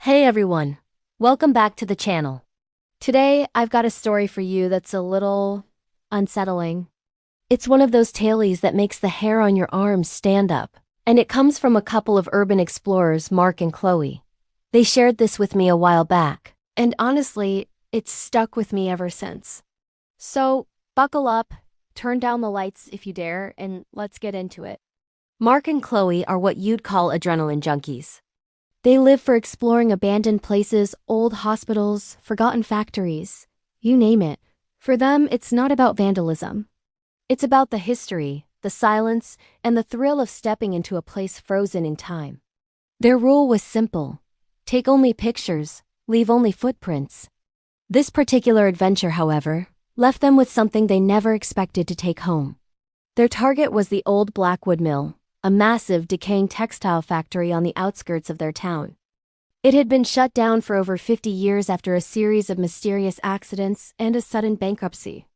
Hey everyone, welcome back to the channel. Today, I've got a story for you that's a little unsettling. It's one of those tales that makes the hair on your arms stand up, and it comes from a couple of urban explorers, Mark and Chloe. They shared this with me a while back, and honestly, it's stuck with me ever since. So, buckle up, turn down the lights if you dare, and let's get into it. Mark and Chloe are what you'd call adrenaline junkies. They live for exploring abandoned places, old hospitals, forgotten factories, you name it. For them, it's not about vandalism. It's about the history, the silence, and the thrill of stepping into a place frozen in time. Their rule was simple: take only pictures, leave only footprints. This particular adventure, however, left them with something they never expected to take home. Their target was the old Blackwood Mill, a massive, decaying textile factory on the outskirts of their town. It had been shut down for over 50 years after a series of mysterious accidents and a sudden bankruptcy.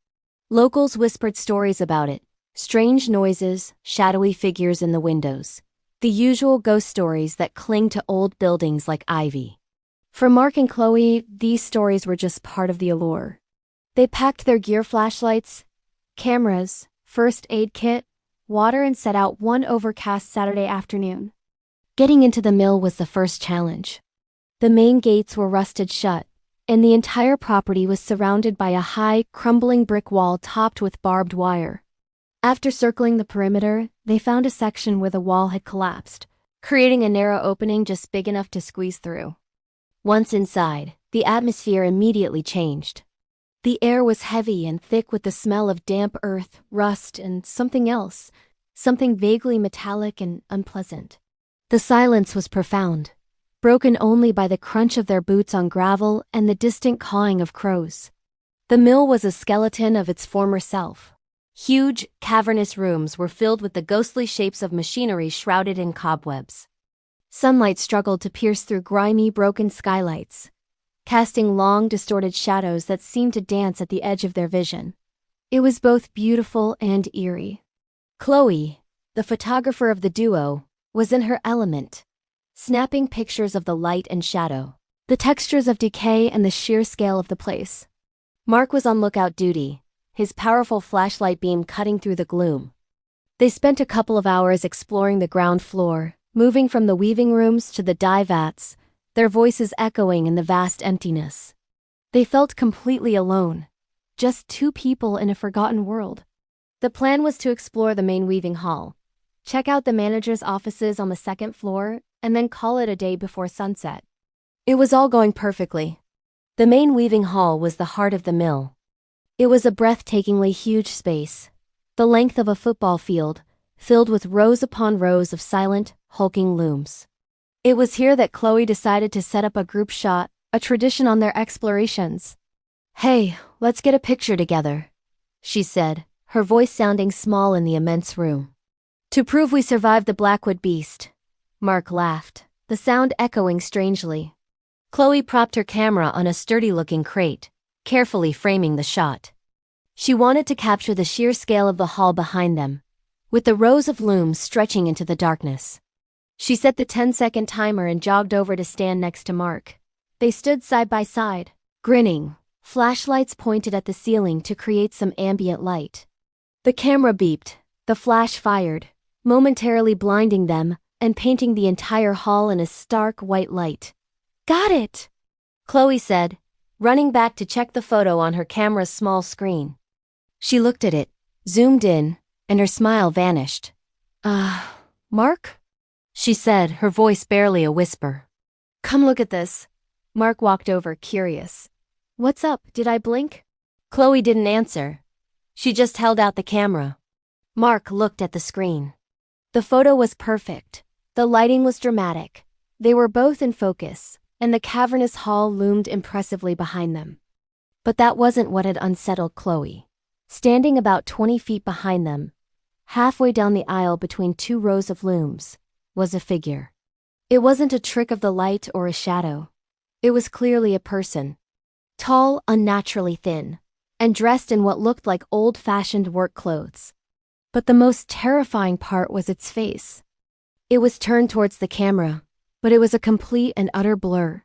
Locals whispered stories about it: strange noises, shadowy figures in the windows, the usual ghost stories that cling to old buildings like ivy. For Mark and Chloe, these stories were just part of the allure. They packed their gear: flashlights, cameras, first aid kit, water, and set out one overcast Saturday afternoon. Getting into the mill was the first challenge. The main gates were rusted shut, and the entire property was surrounded by a high, crumbling brick wall topped with barbed wire. After circling the perimeter, they found a section where the wall had collapsed, creating a narrow opening just big enough to squeeze through. Once inside, the atmosphere immediately changed. The air was heavy and thick with the smell of damp earth, rust, and something else, something vaguely metallic and unpleasant. The silence was profound, broken only by the crunch of their boots on gravel and the distant cawing of crows. The mill was a skeleton of its former self. Huge, cavernous rooms were filled with the ghostly shapes of machinery shrouded in cobwebs. Sunlight struggled to pierce through grimy, broken skylights, casting long, distorted shadows that seemed to dance at the edge of their vision. It was both beautiful and eerie. Chloe, the photographer of the duo, was in her element, snapping pictures of the light and shadow, the textures of decay, and the sheer scale of the place. Mark was on lookout duty, his powerful flashlight beam cutting through the gloom. They spent a couple of hours exploring the ground floor, moving from the weaving rooms to the dye vats, their voices echoing in the vast emptiness. They felt completely alone, just two people in a forgotten world. The plan was to explore the main weaving hall, check out the manager's offices on the second floor, and then call it a day before sunset. It was all going perfectly. The main weaving hall was the heart of the mill. It was a breathtakingly huge space, the length of a football field, filled with rows upon rows of silent, hulking looms. It was here that Chloe decided to set up a group shot, a tradition on their explorations. "Hey, let's get a picture together," she said, her voice sounding small in the immense room. "To prove we survived the Blackwood beast." Mark laughed, the sound echoing strangely. Chloe propped her camera on a sturdy-looking crate, carefully framing the shot. She wanted to capture the sheer scale of the hall behind them, with the rows of looms stretching into the darkness. She set the 10-second timer and jogged over to stand next to Mark. They stood side by side, grinning, flashlights pointed at the ceiling to create some ambient light. The camera beeped, the flash fired, momentarily blinding them and painting the entire hall in a stark white light. "Got it!" Chloe said, running back to check the photo on her camera's small screen. She looked at it, zoomed in, and her smile vanished. Mark?" she said, her voice barely a whisper. "Come look at this." Mark walked over, curious. "What's up? Did I blink?" Chloe didn't answer. She just held out the camera. Mark looked at the screen. The photo was perfect. The lighting was dramatic. They were both in focus, and the cavernous hall loomed impressively behind them. But that wasn't what had unsettled Chloe. Standing about 20 feet behind them, halfway down the aisle between two rows of looms, was a figure. It wasn't a trick of the light or a shadow. It was clearly a person. Tall, unnaturally thin, and dressed in what looked like old-fashioned work clothes. But the most terrifying part was its face. It was turned towards the camera, but it was a complete and utter blur,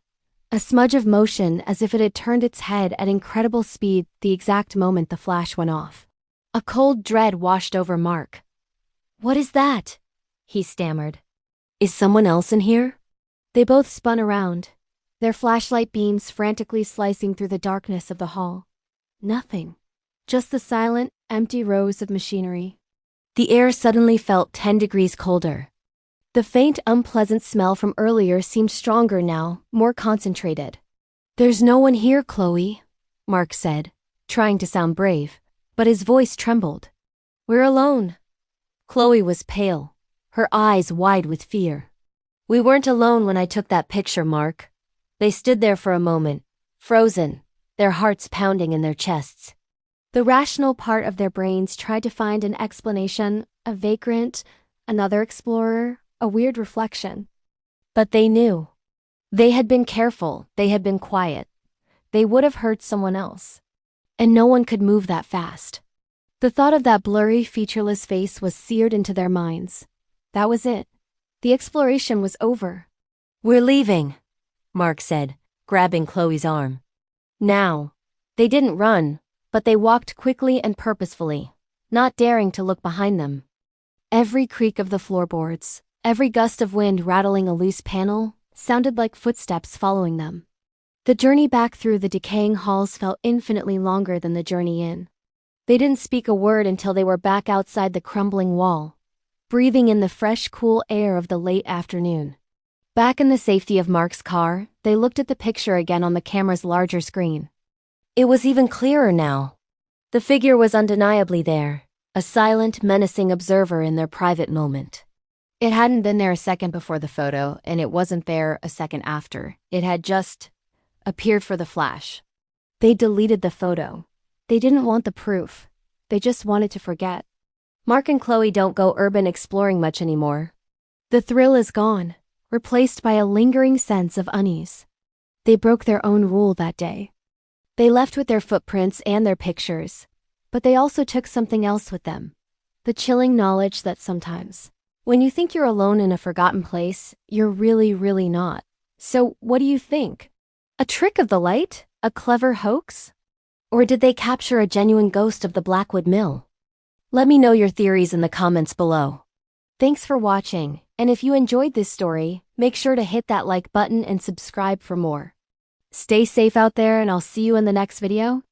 A smudge of motion as if it had turned its head at incredible speed the exact moment the flash went off. A cold dread washed over Mark. "What is that?" he stammered. "Is someone else in here?" They both spun around, their flashlight beams frantically slicing through the darkness of the hall. Nothing. Just the silent, empty rows of machinery. The air suddenly felt 10 degrees colder. The faint, unpleasant smell from earlier seemed stronger now, more concentrated. "There's no one here, Chloe," Mark said, trying to sound brave, but his voice trembled. "We're alone." Chloe was pale, her eyes wide with fear. "We weren't alone when I took that picture, Mark." They stood there for a moment, frozen, their hearts pounding in their chests. The rational part of their brains tried to find an explanation, a vagrant, another explorer, a weird reflection. But they knew. They had been careful, they had been quiet. They would have hurt someone else. And no one could move that fast. The thought of that blurry, featureless face was seared into their minds. That was it. The exploration was over. "We're leaving," Mark said, grabbing Chloe's arm. Now. They didn't run, but they walked quickly and purposefully, not daring to look behind them. Every creak of the floorboards, every gust of wind rattling a loose panel, sounded like footsteps following them. The journey back through the decaying halls felt infinitely longer than the journey in. They didn't speak a word until they were back outside the crumbling wall, breathing in the fresh, cool air of the late afternoon. Back in the safety of Mark's car, they looked at the picture again on the camera's larger screen. It was even clearer now. The figure was undeniably there, a silent, menacing observer in their private moment. It hadn't been there a second before the photo, and it wasn't there a second after. It had just appeared for the flash. They deleted the photo. They didn't want the proof. They just wanted to forget. Mark and Chloe don't go urban exploring much anymore. The thrill is gone, replaced by a lingering sense of unease. They broke their own rule that day. They left with their footprints and their pictures, but they also took something else with them. The chilling knowledge that sometimes, when you think you're alone in a forgotten place, you're really, really not. So what do you think? A trick of the light? A clever hoax? Or did they capture a genuine ghost of the Blackwood Mill? Let me know your theories in the comments below. Thanks for watching, and if you enjoyed this story, make sure to hit that like button and subscribe for more. Stay safe out there, and I'll see you in the next video.